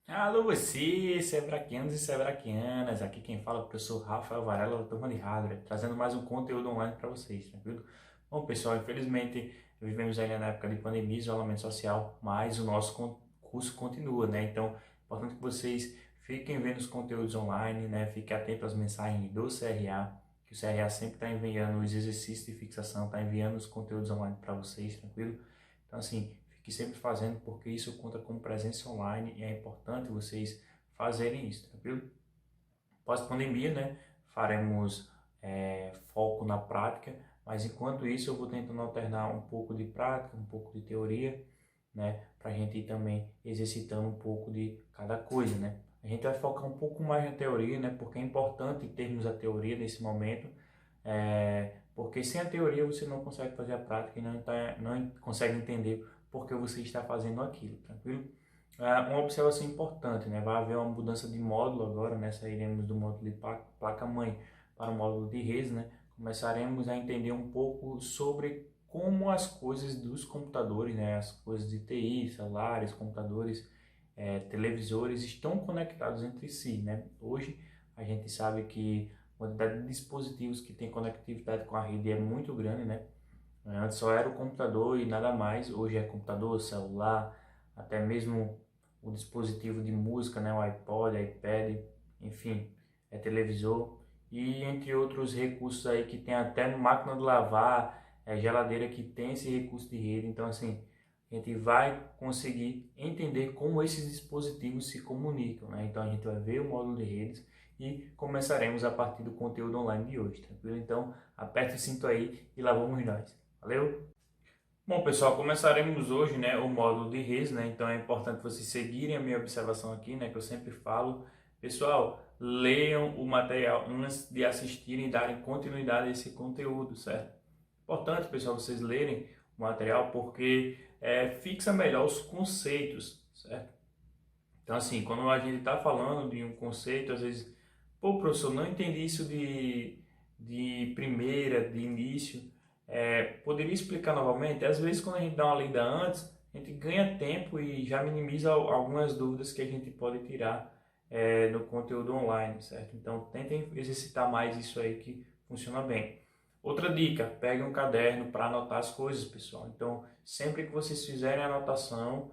Alô você, sebraquianos e sebraquianas, aqui quem fala é o professor Rafael Varela, da turma de Hardware, trazendo mais um conteúdo online para vocês, tranquilo? Bom pessoal, infelizmente vivemos ainda na época de pandemia, isolamento social, mas o nosso curso continua, né? Então, é importante que vocês fiquem vendo os conteúdos online, né? Fiquem atentos às mensagens do CRA, que o CRA sempre está enviando os exercícios de fixação, está enviando os conteúdos online para vocês, tranquilo? Então assim, fique sempre fazendo, porque isso conta como presença online e é importante vocês fazerem isso, tranquilo? Pós-pandemia, né, faremos foco na prática, mas enquanto isso eu vou tentando alternar um pouco de prática, um pouco de teoria, né, para a gente ir também exercitando um pouco de cada coisa, né. A gente vai focar um pouco mais na teoria, né, porque é importante termos a teoria nesse momento, porque sem a teoria você não consegue fazer a prática e não consegue entender por que você está fazendo aquilo, tranquilo? Uma observação importante, né? Vai haver uma mudança de módulo agora, né? Sairemos do módulo de placa-mãe para o módulo de redes, né? Começaremos a entender um pouco sobre como as coisas dos computadores, né? As coisas de TI, celulares, computadores, televisores estão conectados entre si, né? Hoje a gente sabe que a quantidade de dispositivos que tem conectividade com a rede é muito grande, né? Antes só era o computador e nada mais, hoje é computador, celular, até mesmo o dispositivo de música, né? O iPod, iPad, enfim, é televisor e entre outros recursos aí que tem até máquina de lavar, geladeira que tem esse recurso de rede. Então assim, a gente vai conseguir entender como esses dispositivos se comunicam, né? Então a gente vai ver o módulo de redes e começaremos a partir do conteúdo online de hoje, tranquilo? Então aperte o cinto aí e lá vamos nós. Valeu? Bom, pessoal, começaremos hoje, né, o módulo de redes, né? Então é importante vocês seguirem a minha observação aqui, né, que eu sempre falo. Pessoal, leiam o material antes de assistirem e darem continuidade a esse conteúdo, certo? Importante, pessoal, vocês lerem o material porque fixa melhor os conceitos, certo? Então, assim, quando a gente está falando de um conceito, às vezes, pô, professor, não entendi isso de primeira, de início. Poderia explicar novamente? Às vezes, quando a gente dá uma lida antes, a gente ganha tempo e já minimiza algumas dúvidas que a gente pode tirar no conteúdo online, certo? Então, tentem exercitar mais isso aí que funciona bem. Outra dica, pegue um caderno para anotar as coisas, pessoal. Então, sempre que vocês fizerem a anotação,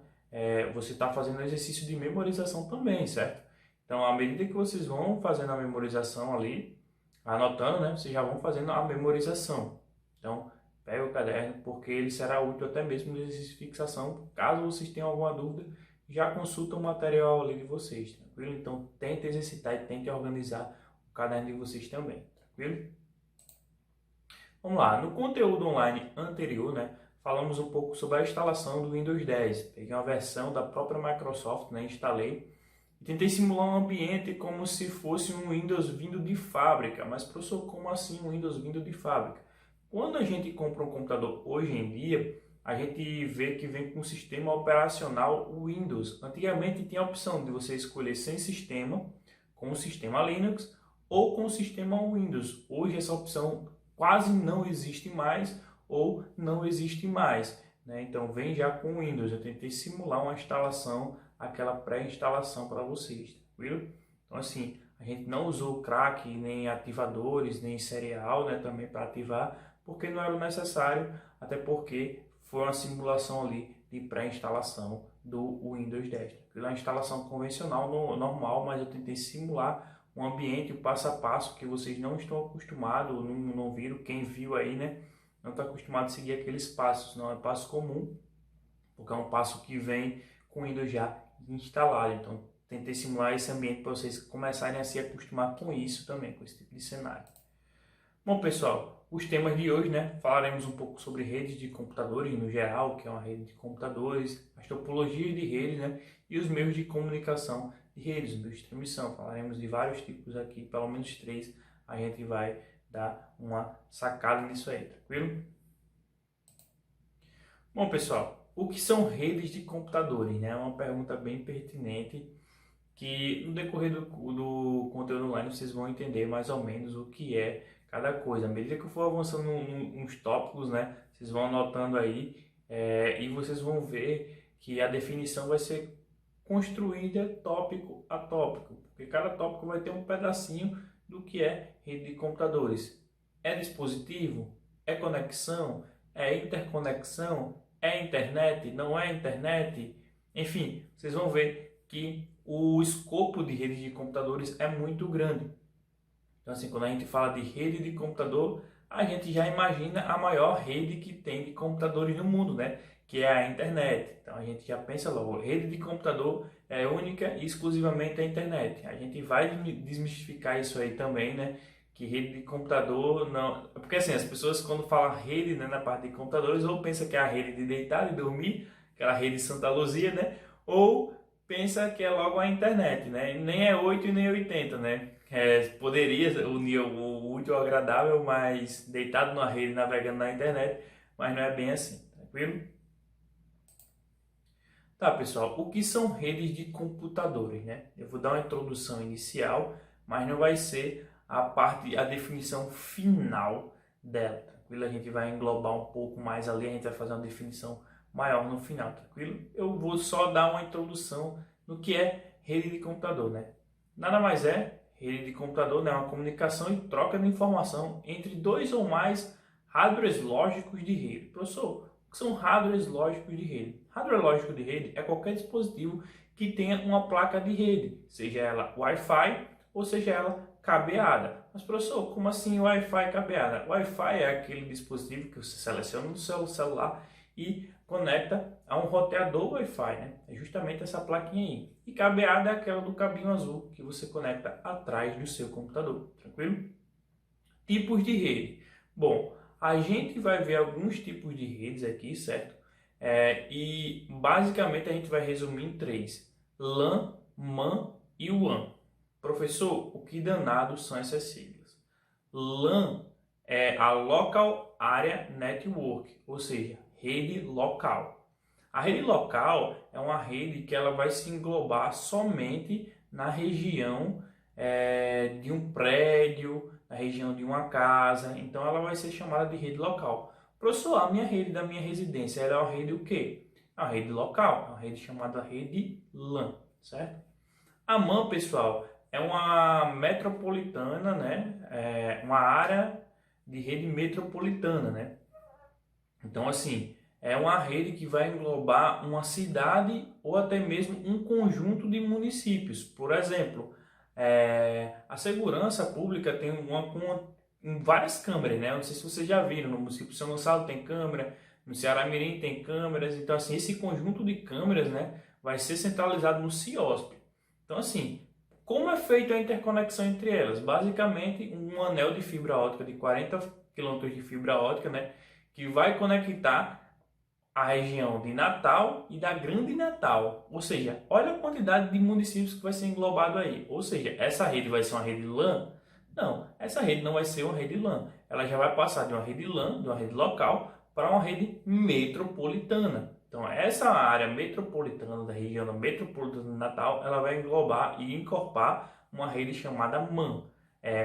você está fazendo exercício de memorização também, certo? Então, à medida que vocês vão fazendo a memorização ali, anotando, né, vocês já vão fazendo a memorização. Então, pega o caderno, porque ele será útil até mesmo no exercício de fixação. Caso vocês tenham alguma dúvida, já consulta o material ali de vocês, tranquilo? Então, tente exercitar e tente organizar o caderno de vocês também, tranquilo? Vamos lá, no conteúdo online anterior, né, falamos um pouco sobre a instalação do Windows 10. Peguei uma versão da própria Microsoft, né, instalei e tentei simular um ambiente como se fosse um Windows vindo de fábrica. Mas, professor, como assim um Windows vindo de fábrica? Quando a gente compra um computador hoje em dia, a gente vê que vem com o sistema operacional Windows. Antigamente tinha a opção de você escolher sem sistema, com o sistema Linux ou com o sistema Windows. Hoje essa opção quase não existe mais ou não existe mais, né? Então vem já com o Windows. Eu tentei simular uma instalação, aquela pré-instalação para vocês, tranquilo? Então assim, a gente não usou crack, nem ativadores, nem serial, né, também para ativar, porque não era necessário, até porque foi uma simulação ali de pré-instalação do Windows 10. Tranquilo? A instalação convencional, normal, mas eu tentei simular um ambiente, o passo a passo que vocês não estão acostumados, não viram, quem viu aí, né? Não está acostumado a seguir aqueles passos, não é passo comum, porque é um passo que vem com o Windows já instalado. Então, tentei simular esse ambiente para vocês começarem a se acostumar com isso também, com esse tipo de cenário. Bom, pessoal, os temas de hoje, né? Falaremos um pouco sobre redes de computadores no geral, que é uma rede de computadores, as topologias de redes, né? E os meios de comunicação de redes, meios de transmissão. Falaremos de vários tipos aqui, pelo menos três. A gente vai dar uma sacada nisso aí, tranquilo? Bom, pessoal, o que são redes de computadores, né? É uma pergunta bem pertinente que no decorrer do conteúdo online vocês vão entender mais ou menos o que é cada coisa. À medida que eu for avançando nos tópicos, né, vocês vão anotando aí e vocês vão ver que a definição vai ser construída tópico a tópico, porque cada tópico vai ter um pedacinho do que é rede de computadores. É dispositivo? É conexão? É interconexão? É internet? Não é internet? Enfim, vocês vão ver que o escopo de rede de computadores é muito grande. Então, assim, quando a gente fala de rede de computador, a gente já imagina a maior rede que tem de computadores no mundo, né? Que é a internet. Então, a gente já pensa logo, rede de computador é única e exclusivamente a internet. A gente vai desmistificar isso aí também, né? Que rede de computador não... Porque, assim, as pessoas quando falam rede, né, na parte de computadores, ou pensa que é a rede de deitar e dormir, aquela rede Santa Luzia, né? Ou pensa que é logo a internet, né? Nem é 8 e nem 80, né? Poderia unir o útil ao agradável, mas deitado na rede, navegando na internet, mas não é bem assim, tranquilo? Tá, pessoal, o que são redes de computadores, né? Eu vou dar uma introdução inicial, mas não vai ser a definição final dela, tranquilo? A gente vai englobar um pouco mais ali, a gente vai fazer uma definição maior no final, tranquilo? Eu vou só dar uma introdução no que é rede de computador, né? Nada mais é, rede de computador, né, uma comunicação e troca de informação entre dois ou mais hardwares lógicos de rede. Professor, o que são hardwares lógicos de rede? Hardware lógico de rede é qualquer dispositivo que tenha uma placa de rede, seja ela Wi-Fi ou seja ela cabeada. Mas professor, como assim Wi-Fi cabeada? Wi-Fi é aquele dispositivo que você seleciona no seu celular e conecta a um roteador Wi-Fi, né? É justamente essa plaquinha aí. E cabeada é aquela do cabinho azul que você conecta atrás do seu computador, tranquilo? Tipos de rede. Bom, a gente vai ver alguns tipos de redes aqui, certo? E basicamente a gente vai resumir em três: LAN, MAN e WAN. Professor, o que danado são essas siglas? LAN é a Local Area Network, ou seja, rede local. A rede local é uma rede que ela vai se englobar somente na região de um prédio, na região de uma casa, então ela vai ser chamada de rede local. Professor, a minha rede da minha residência era uma rede o quê? A rede local, uma rede chamada rede LAN, certo? A MAN, pessoal, é uma metropolitana, né? É uma área de rede metropolitana, né? Então, assim, é uma rede que vai englobar uma cidade ou até mesmo um conjunto de municípios. Por exemplo, a segurança pública tem várias câmeras, né? Eu não sei se vocês já viram, no município de São Gonçalo tem câmera, no Ceará Mirim tem câmeras. Então, assim, esse conjunto de câmeras, né, vai ser centralizado no CIOSP. Então, assim, como é feita a interconexão entre elas? Basicamente, um anel de fibra ótica de 40 quilômetros de fibra ótica, né, que vai conectar a região de Natal e da Grande Natal. Ou seja, olha a quantidade de municípios que vai ser englobado aí. Ou seja, essa rede vai ser uma rede LAN? Não, essa rede não vai ser uma rede LAN. Ela já vai passar de uma rede LAN, de uma rede local, para uma rede metropolitana. Então, essa área metropolitana da região metropolitana de Natal, ela vai englobar e incorporar uma rede chamada MAN,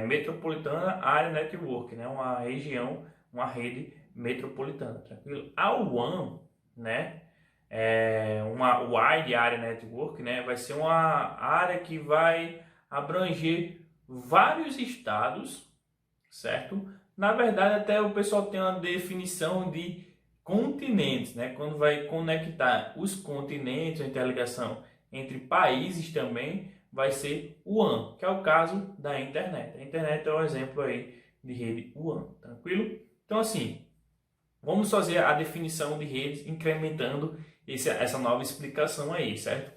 Metropolitana Area Network, né? Uma região, uma rede metropolitana, tranquilo? A WAN, né? Uma Wide Area Network, né? Vai ser uma área que vai abranger vários estados, certo? Na verdade, até o pessoal tem uma definição de continentes, né? Quando vai conectar os continentes, a interligação entre países também, vai ser WAN, que é o caso da internet. A internet é um exemplo aí de rede WAN, tranquilo? Então, assim, vamos fazer a definição de redes incrementando essa nova explicação aí, certo?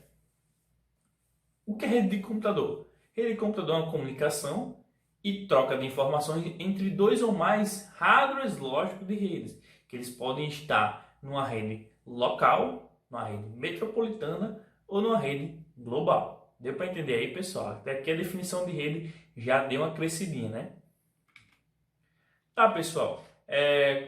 O que é rede de computador? Rede de computador é uma comunicação e troca de informações entre dois ou mais hardwares lógicos de redes, que eles podem estar numa rede local, numa rede metropolitana ou numa rede global. Deu para entender aí, pessoal? Até aqui a definição de rede já deu uma crescidinha, né? Tá, pessoal.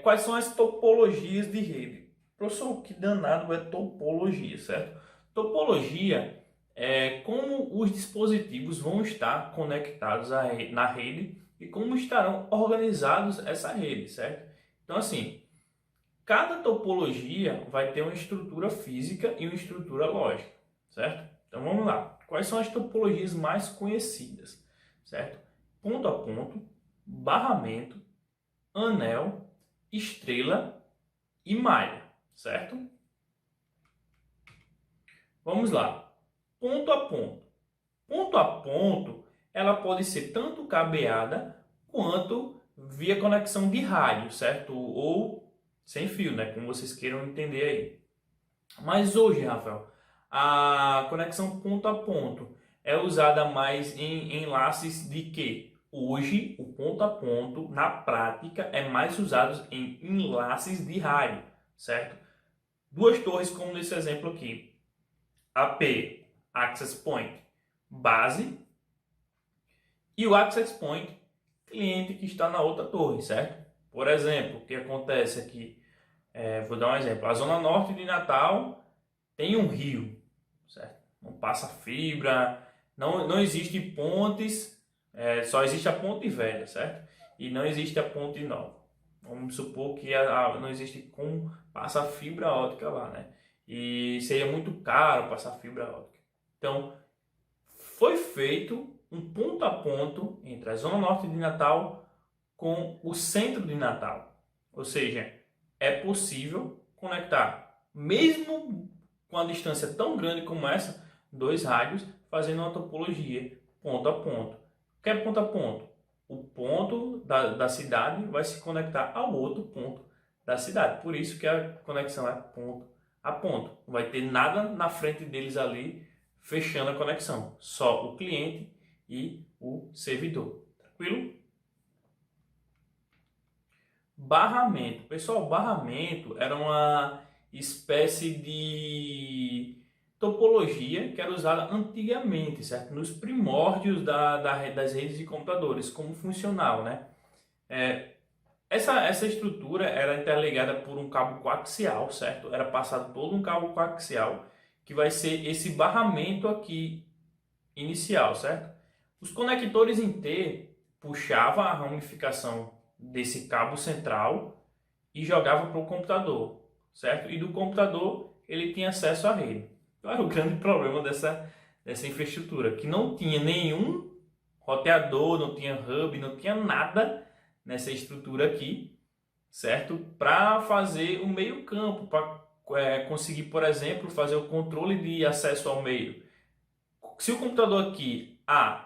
Quais são as topologias de rede? Professor, que danado é topologia, certo? Topologia é como os dispositivos vão estar conectados na rede e como estarão organizados essa rede, certo? Então, assim, cada topologia vai ter uma estrutura física e uma estrutura lógica, certo? Então vamos lá. Quais são as topologias mais conhecidas? Certo? Ponto a ponto, barramento, anel, estrela e malha. Certo? Vamos lá. Ponto a ponto. Ponto a ponto, ela pode ser tanto cabeada quanto via conexão de rádio, certo? Ou sem fio, né? Como vocês queiram entender aí. Mas hoje, Rafael, a conexão ponto a ponto é usada mais em enlaces de quê? Hoje, o ponto a ponto, na prática, é mais usado em enlaces de rádio, certo? Duas torres, como nesse exemplo aqui. AP, Access Point, base, e o Access Point, cliente que está na outra torre, certo? Por exemplo, o que acontece aqui? Vou dar um exemplo. A zona norte de Natal tem um rio, certo? Não passa fibra, não existe pontes, só existe a ponte velha, certo? E não existe a ponte nova. Vamos supor que não existe como passar fibra ótica lá, né? E seria muito caro passar fibra ótica. Então, foi feito um ponto a ponto entre a zona norte de Natal com o centro de Natal. Ou seja, é possível conectar, mesmo com a distância tão grande como essa, dois rádios fazendo uma topologia ponto a ponto. O que é ponto a ponto? O ponto da cidade vai se conectar ao outro ponto da cidade. Por isso que a conexão é ponto a ponto. Não vai ter nada na frente deles ali fechando a conexão. Só o cliente e o servidor. Tranquilo? Barramento. Pessoal, barramento era uma espécie de topologia que era usada antigamente, certo? Nos primórdios das redes de computadores, como funcional, né? Essa estrutura era interligada por um cabo coaxial, certo? Era passado todo um cabo coaxial, que vai ser esse barramento aqui inicial, certo? Os conectores em T puxavam a ramificação desse cabo central e jogava para o computador, certo? E do computador ele tinha acesso à rede. Qual era o grande problema dessa infraestrutura? Que não tinha nenhum roteador, não tinha hub, não tinha nada nessa estrutura aqui, certo? Para fazer o meio campo, para conseguir, por exemplo, fazer o controle de acesso ao meio. Se o computador aqui, A,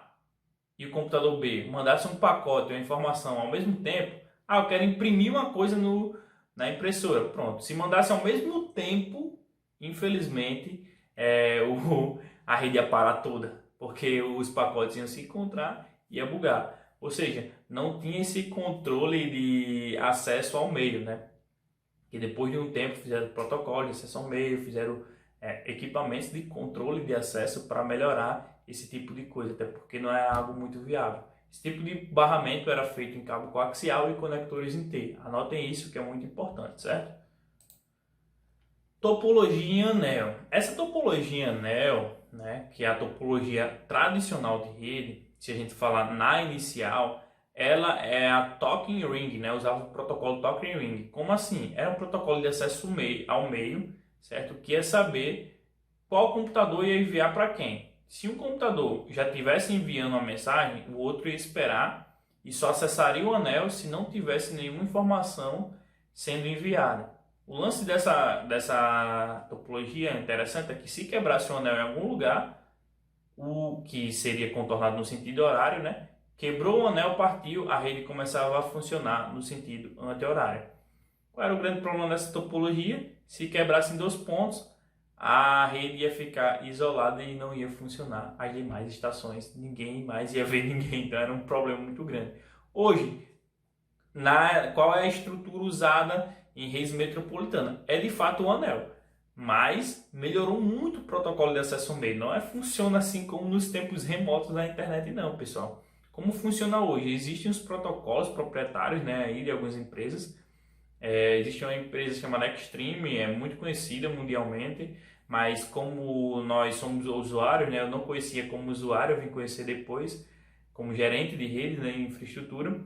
e o computador B mandasse um pacote, uma informação ao mesmo tempo, eu quero imprimir uma coisa na impressora. Pronto, se mandasse ao mesmo tempo, infelizmente, a rede ia parar toda, porque os pacotes iam se encontrar e ia bugar. Ou seja, não tinha esse controle de acesso ao meio, né? E depois de um tempo fizeram protocolo de acesso ao meio, fizeram equipamentos de controle de acesso para melhorar esse tipo de coisa, até porque não é algo muito viável. Esse tipo de barramento era feito em cabo coaxial e conectores em T. Anotem isso que é muito importante, certo? Topologia em anel. Essa topologia em anel, né, que é a topologia tradicional de rede, se a gente falar na inicial, ela é a Talking Ring, né? Usava o protocolo Talking Ring. Como assim? Era um protocolo de acesso ao meio, certo? Que é saber qual computador ia enviar para quem. Se um computador já estivesse enviando uma mensagem, o outro ia esperar e só acessaria o anel se não tivesse nenhuma informação sendo enviada. O lance dessa topologia interessante é que se quebrasse o anel em algum lugar, o que seria contornado no sentido horário, né? Quebrou o anel, partiu, a rede começava a funcionar no sentido anti-horário. Qual era o grande problema dessa topologia? Se quebrasse em dois pontos, a rede ia ficar isolada e não ia funcionar as demais estações, ninguém mais ia ver ninguém, então era um problema muito grande. Hoje, qual é a estrutura usada em redes metropolitanas? É de fato o anel, mas melhorou muito o protocolo de acesso ao meio. Não funciona assim como nos tempos remotos da internet não, pessoal. Como funciona hoje? Existem os protocolos proprietários, né, aí de algumas empresas. Existe uma empresa chamada Extreme, é muito conhecida mundialmente, mas como nós somos usuários, né, eu não conhecia como usuário, eu vim conhecer depois como gerente de rede, né, em infraestrutura.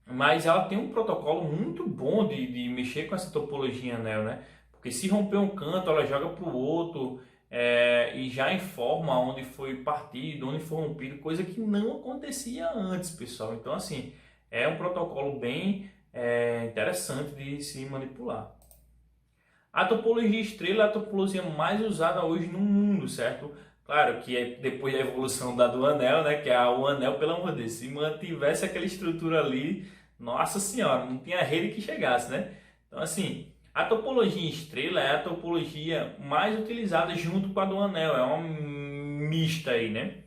Mas ela tem um protocolo muito bom de mexer com essa topologia anel, né? Porque se romper um canto, ela joga para o outro, e já informa onde foi partido, onde foi rompido, coisa que não acontecia antes, pessoal. Então, assim, é um protocolo bem interessante de se manipular. A topologia estrela é a topologia mais usada hoje no mundo, certo? Claro que é depois da evolução do anel, né? Que é o anel, pelo amor de Deus, se mantivesse aquela estrutura ali, nossa senhora, não tinha rede que chegasse, né? Então, assim, a topologia estrela é a topologia mais utilizada junto com a do anel, é uma mista aí, né?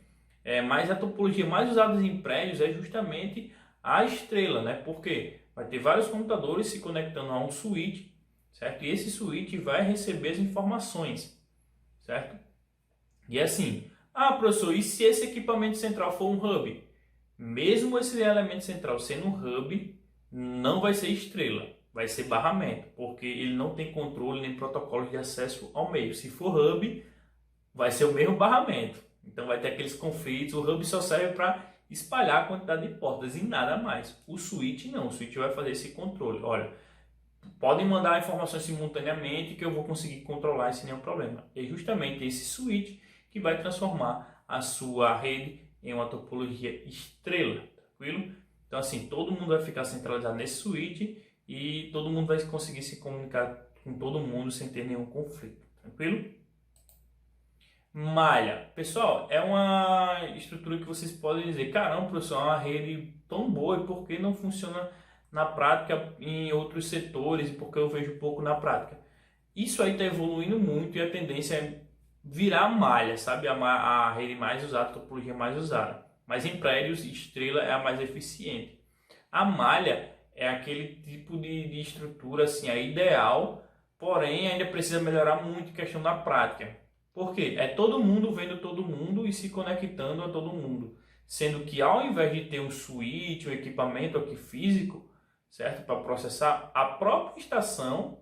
Mas a topologia mais usada em prédios é justamente a estrela, né? Porque vai ter vários computadores se conectando a um switch, certo? E esse switch vai receber as informações, certo? E assim, professor, e se esse equipamento central for um hub? Mesmo esse elemento central sendo um hub, não vai ser estrela, vai ser barramento, porque ele não tem controle nem protocolo de acesso ao meio. Se for hub, vai ser o mesmo barramento. Então vai ter aqueles conflitos, o hub só serve para espalhar a quantidade de portas e nada mais. O switch não, o switch vai fazer esse controle. Olha, podem mandar informações simultaneamente que eu vou conseguir controlar sem nenhum problema. E é justamente esse switch que vai transformar a sua rede em uma topologia estrela, tranquilo? Então assim, todo mundo vai ficar centralizado nesse switch e todo mundo vai conseguir se comunicar com todo mundo sem ter nenhum conflito, tranquilo? Malha. Pessoal, é uma estrutura que vocês podem dizer, caramba, professor, é uma rede tão boa e por que não funciona na prática em outros setores e por que eu vejo pouco na prática? Isso aí está evoluindo muito e a tendência é virar malha, sabe? A rede mais usada, a topologia mais usada. Mas em prédios, estrela é a mais eficiente. A malha é aquele tipo de estrutura assim, é ideal, porém ainda precisa melhorar muito em questão da prática. Por quê? É todo mundo vendo todo mundo e se conectando a todo mundo. Sendo que ao invés de ter um switch, um equipamento aqui físico, certo? Para processar, a própria estação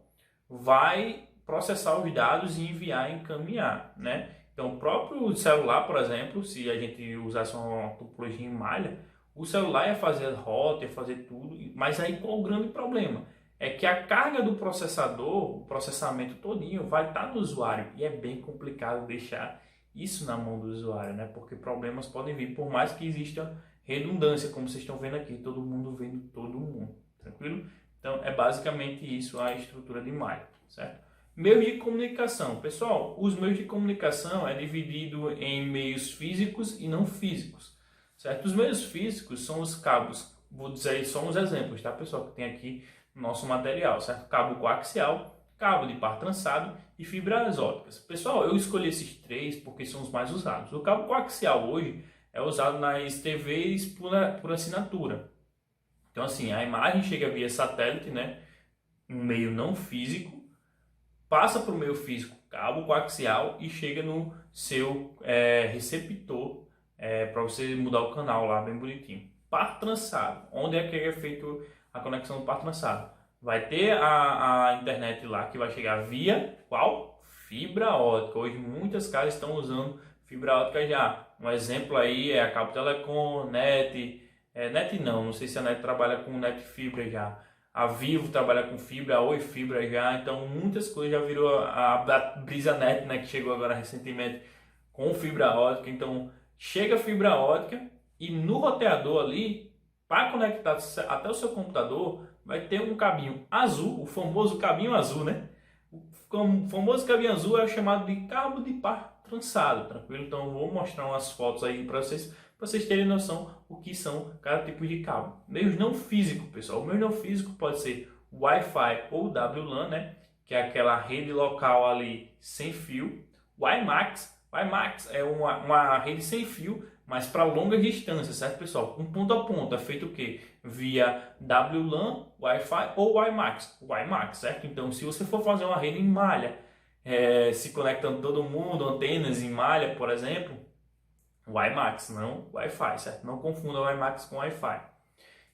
vai processar os dados e enviar e encaminhar, né? Então, o próprio celular, por exemplo, se a gente usasse uma topologia em malha, o celular ia fazer a rota, ia fazer tudo, mas aí qual o grande problema? É que a carga do processador, o processamento todinho, vai estar no usuário e é bem complicado deixar isso na mão do usuário, né? Porque problemas podem vir, por mais que exista redundância, como vocês estão vendo aqui, todo mundo vendo todo mundo, tranquilo? Então, é basicamente isso a estrutura de malha, certo? Meios de comunicação. Pessoal, os meios de comunicação é dividido em meios físicos e não físicos, certo? Os meios físicos são os cabos, vou dizer só uns exemplos, tá, pessoal, que tem aqui no nosso material, certo? Cabo coaxial, cabo de par trançado e fibras ópticas. Pessoal, eu escolhi esses três porque são os mais usados. O cabo coaxial hoje é usado nas TVs por assinatura. Então, assim, a imagem chega via satélite, né? Um meio não físico, passa para o meio físico, cabo coaxial, e chega no seu receptor para você mudar o canal lá, bem bonitinho. Par trançado, onde é que é feito a conexão do par trançado? Vai ter a internet lá que vai chegar via qual? Fibra ótica. Hoje muitas casas estão usando fibra ótica já. Um exemplo aí é a Cabo Telecom, NET. NET não sei se a NET trabalha com NET fibra já. A Vivo trabalha com fibra, a Oi Fibra já. Então muitas coisas já virou a Brisa NET, né, que chegou agora recentemente com fibra ótica. Então chega a fibra ótica e no roteador ali, para conectar até o seu computador, vai ter um cabinho azul, o famoso cabinho azul, né? O famoso cabinho azul é o chamado de cabo de par trançado, tranquilo? Então eu vou mostrar umas fotos aí para vocês terem noção o que são cada tipo de cabo. Meios não físico, pessoal. O meio não físico pode ser Wi-Fi ou WLAN, né? Que é aquela rede local ali sem fio. WiMAX é uma rede sem fio, mas para longas distâncias, certo, pessoal? Um ponto a ponto, é feito o quê? Via WLAN, Wi-Fi ou WiMAX, certo? Então, se você for fazer uma rede em malha, se conectando todo mundo, antenas em malha, por exemplo, WiMAX, não Wi-Fi, certo? Não confunda WiMAX com Wi-Fi.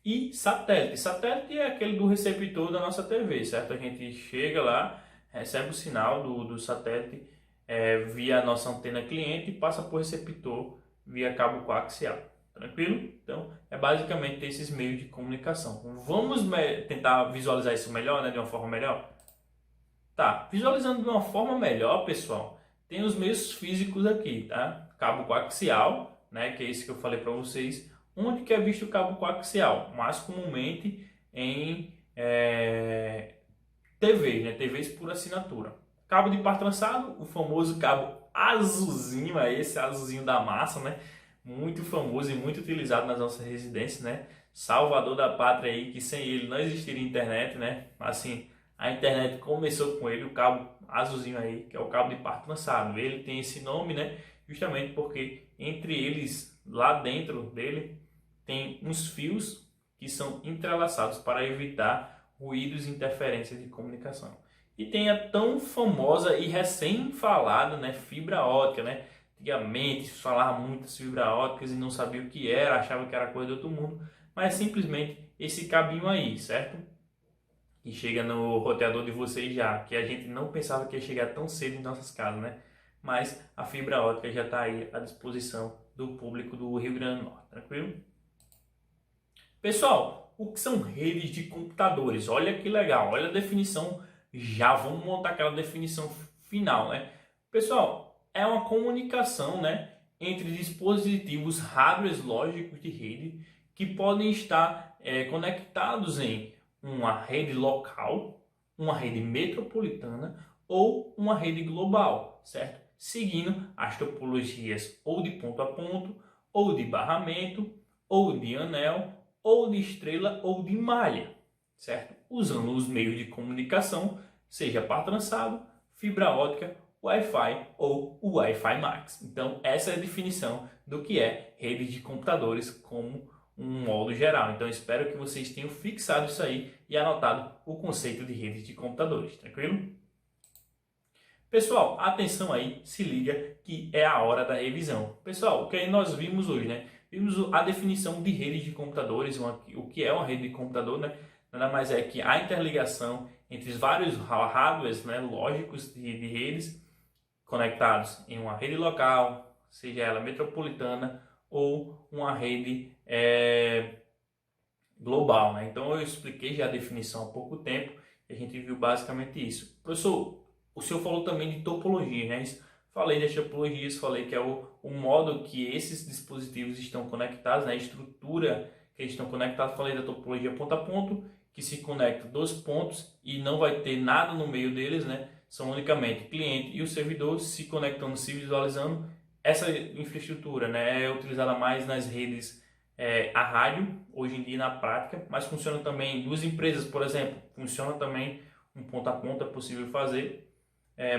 E satélite. Satélite é aquele do receptor da nossa TV, certo? A gente chega lá, recebe o sinal do satélite via a nossa antena cliente e passa por receptor via cabo coaxial. Tranquilo? Então, é basicamente esses meios de comunicação. Vamos tentar visualizar isso melhor, né, de uma forma melhor? Tá, visualizando de uma forma melhor, pessoal, Tem os meios físicos aqui, tá? Cabo coaxial, né, que é esse que eu falei para vocês. Onde que é visto o cabo coaxial? Mais comumente em TV, né? TVs por assinatura. Cabo de par trançado, o famoso cabo azulzinho, é esse azulzinho da massa, né? Muito famoso e muito utilizado nas nossas residências, né? Salvador da pátria aí, que sem ele não existiria internet, né? Assim, a internet começou com ele, o cabo azulzinho aí, que é o cabo de par trançado. Ele tem esse nome, né? Justamente porque entre eles, lá dentro dele, tem uns fios que são entrelaçados para evitar ruídos e interferências de comunicação. E tem a tão famosa e recém-falada, né, fibra ótica, né? Antigamente se falava muitas fibras óticas e não sabia o que era, achava que era coisa de outro mundo, mas é simplesmente esse cabinho aí, certo? Que chega no roteador de vocês já, que a gente não pensava que ia chegar tão cedo em nossas casas, né? Mas a fibra ótica já está aí à disposição do público do Rio Grande do Norte, tranquilo? Pessoal, o que são redes de computadores? Olha que legal, olha a definição já, vamos montar aquela definição final, né? Pessoal, é uma comunicação, né, entre dispositivos hardwares lógicos de rede que podem estar conectados em uma rede local, uma rede metropolitana ou uma rede global, certo? Seguindo as topologias ou de ponto a ponto, ou de barramento, ou de anel, ou de estrela ou de malha, certo? Usando os meios de comunicação, seja par trançado, fibra ótica, Wi-Fi ou Wi-Fi Max. Então, essa é a definição do que é rede de computadores como um modo geral. Então, espero que vocês tenham fixado isso aí e anotado o conceito de rede de computadores, tranquilo? Pessoal, atenção aí, se liga que é a hora da revisão. Pessoal, o que nós vimos hoje, né? Vimos a definição de rede de computadores, o que é uma rede de computador, né? Nada mais é que a interligação entre os vários hardwares, né, lógicos de redes conectados em uma rede local, seja ela metropolitana ou uma rede global, né? Então eu expliquei já a definição há pouco tempo e a gente viu basicamente isso. Professor, o senhor falou também de topologia, né? Falei das topologias, falei que é o modo que esses dispositivos estão conectados, né? A estrutura que eles estão conectados. Falei da topologia ponto a ponto, que se conecta dois pontos e não vai ter nada no meio deles, né? São unicamente o cliente e o servidor se conectando, se visualizando. Essa infraestrutura, né, é utilizada mais nas redes a rádio, hoje em dia na prática, mas funciona também em duas empresas, por exemplo, funciona também um ponto a ponto, é possível fazer.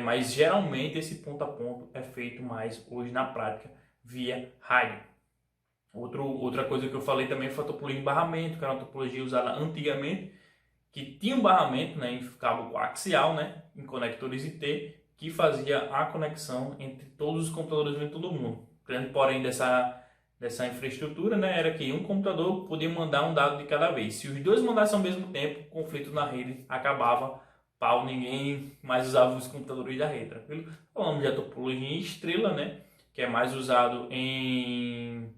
Mas geralmente esse ponto a ponto é feito mais hoje na prática via rádio. Outra coisa que eu falei também foi a topologia de barramento, que era uma topologia usada antigamente, que tinha um barramento, né, em cabo coaxial, né, em conectores IT, que fazia a conexão entre todos os computadores de todo mundo. O grande porém dessa infraestrutura, né, era que um computador podia mandar um dado de cada vez. Se os dois mandassem ao mesmo tempo, o conflito na rede acabava. Pau, ninguém mais usava os computadores da rede, tranquilo? Falamos da topologia estrela, né? Que é mais usado em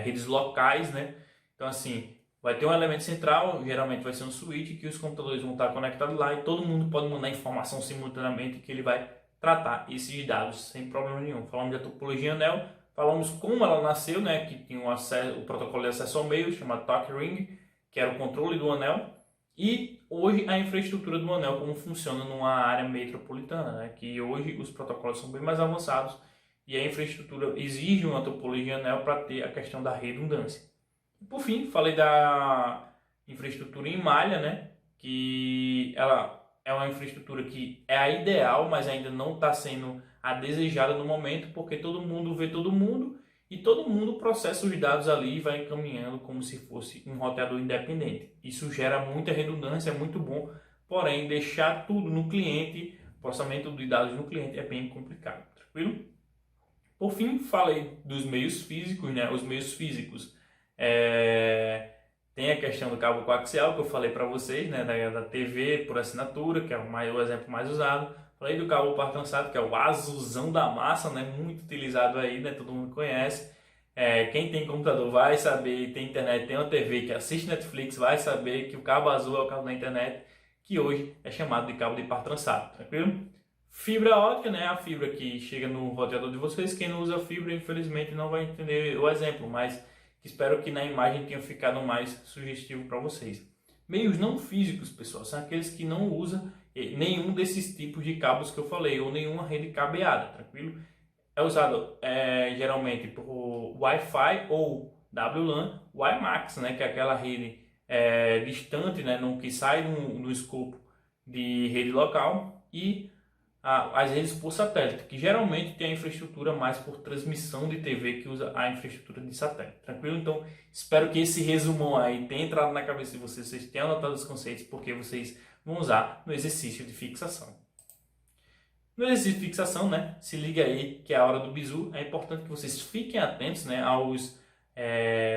redes locais, né? Então, assim, vai ter um elemento central, geralmente vai ser um switch, que os computadores vão estar conectados lá e todo mundo pode mandar informação simultaneamente que ele vai tratar esses dados sem problema nenhum. Falamos da topologia anel, falamos como ela nasceu, né? Que tinha o protocolo de acesso ao meio, chamado Talk Ring, que era o controle do anel. E hoje a infraestrutura do anel, como funciona numa área metropolitana, né? Que hoje os protocolos são bem mais avançados e a infraestrutura exige uma topologia anel para ter a questão da redundância. Por fim, falei da infraestrutura em malha, né? Que ela é uma infraestrutura que é a ideal, mas ainda não está sendo a desejada no momento, porque todo mundo vê todo mundo e todo mundo processa os dados ali e vai encaminhando como se fosse um roteador independente. Isso gera muita redundância, é muito bom, porém deixar tudo no cliente, processamento de dados no cliente é bem complicado, tranquilo? Por fim, falei dos meios físicos, né? Os meios físicos tem a questão do cabo coaxial que eu falei para vocês, né? Da TV por assinatura, que é o exemplo mais usado. Falei do cabo par trançado, que é o azulzão da massa, né? Muito utilizado aí, né? Todo mundo conhece. Quem tem computador vai saber, tem internet, tem uma TV que assiste Netflix, vai saber que o cabo azul é o cabo da internet, que hoje é chamado de cabo de par trançado, tranquilo? Fibra ótica, né? A fibra que chega no roteador de vocês. Quem não usa fibra, infelizmente, não vai entender o exemplo, mas espero que na imagem tenha ficado mais sugestivo para vocês. Meios não físicos, pessoal, são aqueles que não usam nenhum desses tipos de cabos que eu falei, ou nenhuma rede cabeada, tranquilo? É usado geralmente por Wi-Fi ou WLAN, WiMAX, né? Que é aquela rede distante, né? Que sai do escopo de rede local, e as redes por satélite, que geralmente tem a infraestrutura mais por transmissão de TV, que usa a infraestrutura de satélite, tranquilo? Então, espero que esse resumão aí tenha entrado na cabeça de vocês, vocês tenham anotado os conceitos, porque vocês vão usar no exercício de fixação. No exercício de fixação, né, se liga aí que é a hora do bizu. É importante que vocês fiquem atentos, né, aos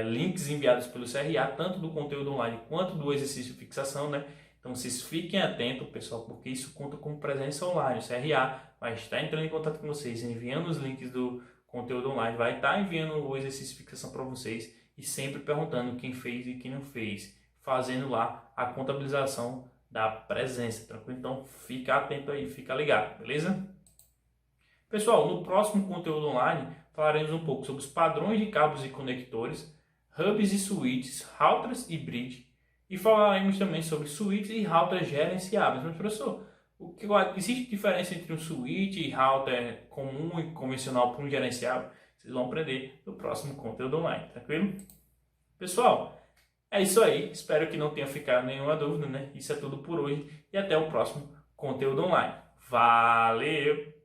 links enviados pelo CRA, tanto do conteúdo online quanto do exercício de fixação, né? Então vocês fiquem atentos, pessoal, porque isso conta como presença online. O CRA vai estar entrando em contato com vocês, enviando os links do conteúdo online, vai estar enviando o exercício de fixação para vocês e sempre perguntando quem fez e quem não fez, fazendo lá a contabilização da presença, tranquilo? Então fica atento aí, fica ligado, beleza? Pessoal, no próximo conteúdo online falaremos um pouco sobre os padrões de cabos e conectores, hubs e switches, routers e bridge, e falaremos também sobre switches e routers gerenciáveis. Mas, professor, existe diferença entre um switch e router comum e convencional para um gerenciável? Vocês vão aprender no próximo conteúdo online, tranquilo? Pessoal, é isso aí. Espero que não tenha ficado nenhuma dúvida, né? Isso é tudo por hoje e até o próximo conteúdo online. Valeu!